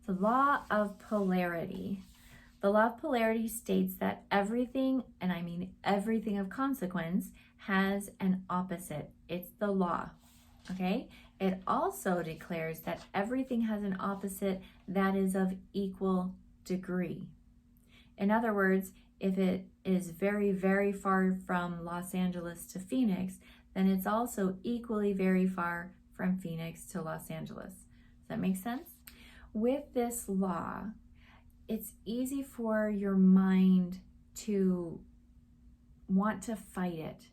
The law of polarity. The law of polarity states that everything, and I mean everything of consequence, has an opposite. It's the law, okay? It also declares that everything has an opposite that is of equal degree. In other words, if it is very, very far from Los Angeles to Phoenix, then it's also equally very far from Phoenix to Los Angeles. Does that make sense? With this law, it's easy for your mind to want to fight it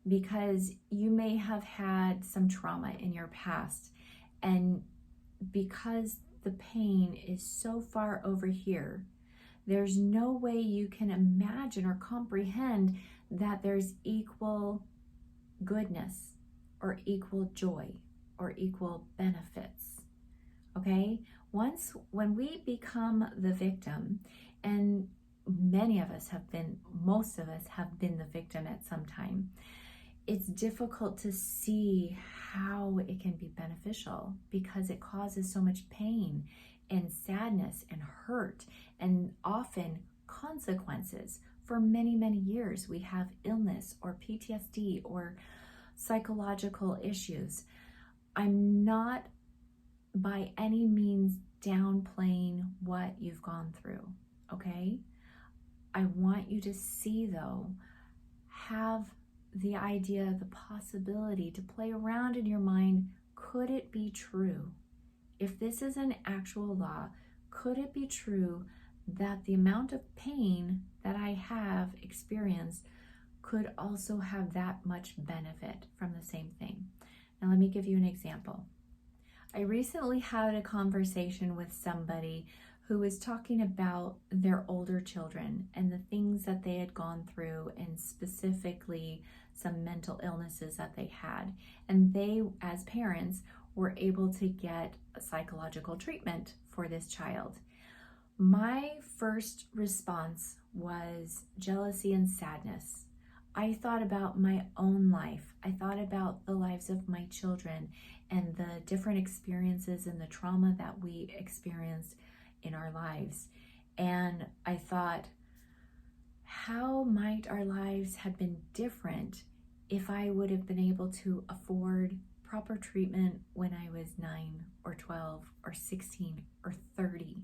because you may have had some trauma in your past, and because the pain is so far over here, there's no way you can imagine or comprehend that there's equal goodness or equal joy or equal benefits. Okay? When we become the victim, and many of us have been, most of us have been the victim at some time, it's difficult to see how it can be beneficial because it causes so much pain and sadness and hurt and often consequences. For many, many years, we have illness or PTSD or psychological issues. I'm not by any means downplaying what you've gone through, okay? I want you to see, though, have the idea, the possibility to play around in your mind. Could it be true? If this is an actual law, could it be true that the amount of pain that I have experienced could also have that much benefit from the same thing? Now, let me give you an example. I recently had a conversation with somebody who was talking about their older children and the things that they had gone through, and specifically some mental illnesses that they had. And they, as parents, were able to get psychological treatment for this child. My first response was jealousy and sadness. I thought about my own life. I thought about the lives of my children and the different experiences and the trauma that we experienced in our lives. And I thought, how might our lives have been different if I would have been able to afford proper treatment when I was 9 or 12 or 16 or 30?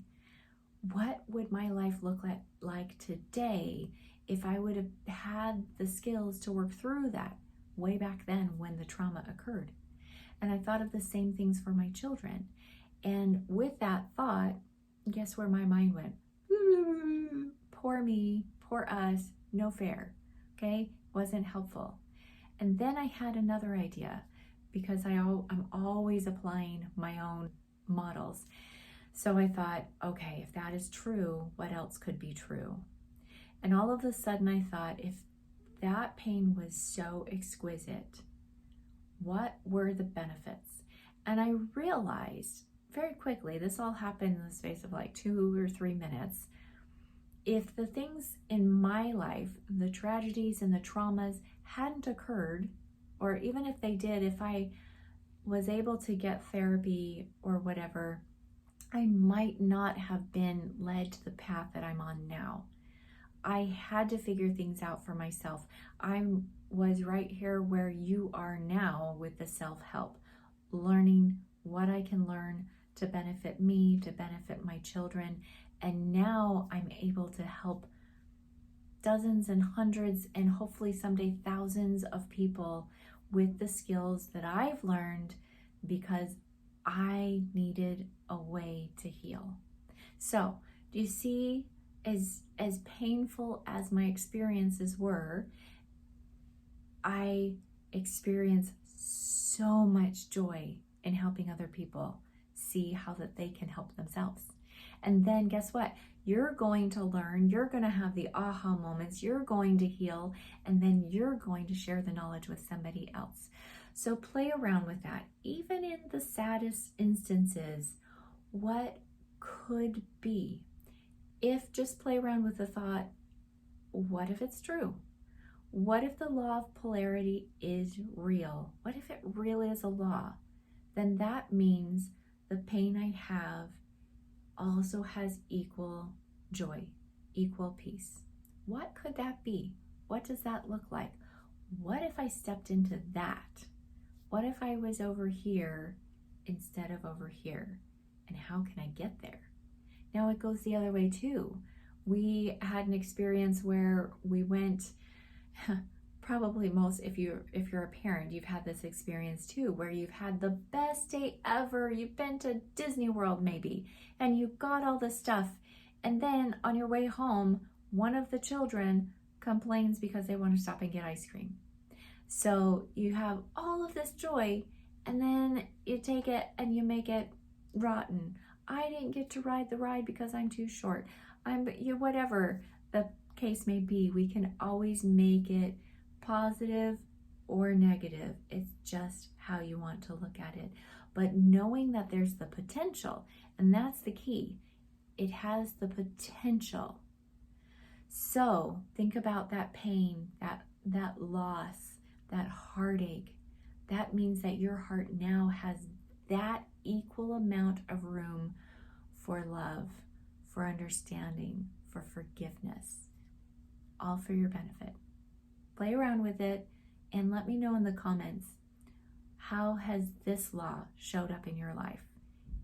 What would my life look like today if I would have had the skills to work through that way back then when the trauma occurred? And I thought of the same things for my children. And with that thought, guess where my mind went? Poor me, poor us, no fair, okay? Wasn't helpful. And then I had another idea, because I'm always applying my own models. So I thought, okay, if that is true, what else could be true? And all of a sudden I thought, if that pain was so exquisite, what were the benefits? And I realized very quickly, this all happened in the space of like 2 or 3 minutes. If the things in my life, the tragedies and the traumas hadn't occurred, or even if they did, if I was able to get therapy or whatever, I might not have been led to the path that I'm on now. I had to figure things out for myself. I was right here where you are now with the self-help, learning what I can learn to benefit me, to benefit my children. And now I'm able to help dozens and hundreds and hopefully someday thousands of people with the skills that I've learned because I needed a way to heal. So, do you see, as painful as my experiences were, I experienced so much joy in helping other people see how that they can help themselves. And then guess what? You're going to learn, you're going to have the aha moments, you're going to heal, and then you're going to share the knowledge with somebody else. So play around with that. Even in the saddest instances, what could be? If just play around with the thought, what if it's true? What if the law of polarity is real? What if it really is a law? Then that means the pain I have also has equal joy, equal peace. What could that be? What does that look like? What if I stepped into that? What if I was over here instead of over here? And how can I get there? Now it goes the other way too. We had an experience where we went, probably most, if you're a parent, you've had this experience too, where you've had the best day ever. You've been to Disney World maybe, and you got all this stuff. And then on your way home, one of the children complains because they want to stop and get ice cream. So you have all of this joy, and then you take it and you make it rotten. I didn't get to ride the ride because I'm too short. Whatever the case may be, we can always make it positive or negative. It's just how you want to look at it. But knowing that there's the potential, and that's the key. It has the potential. So think about that pain, that loss, that heartache. That means that your heart now has that equal amount of room for love, for understanding, for forgiveness, all for your benefit. Play around with it and let me know in the comments, how has this law showed up in your life?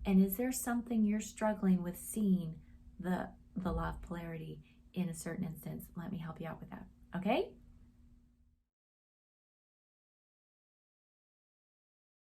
And is there something you're struggling with seeing the law of polarity in a certain instance? Let me help you out with that. Okay?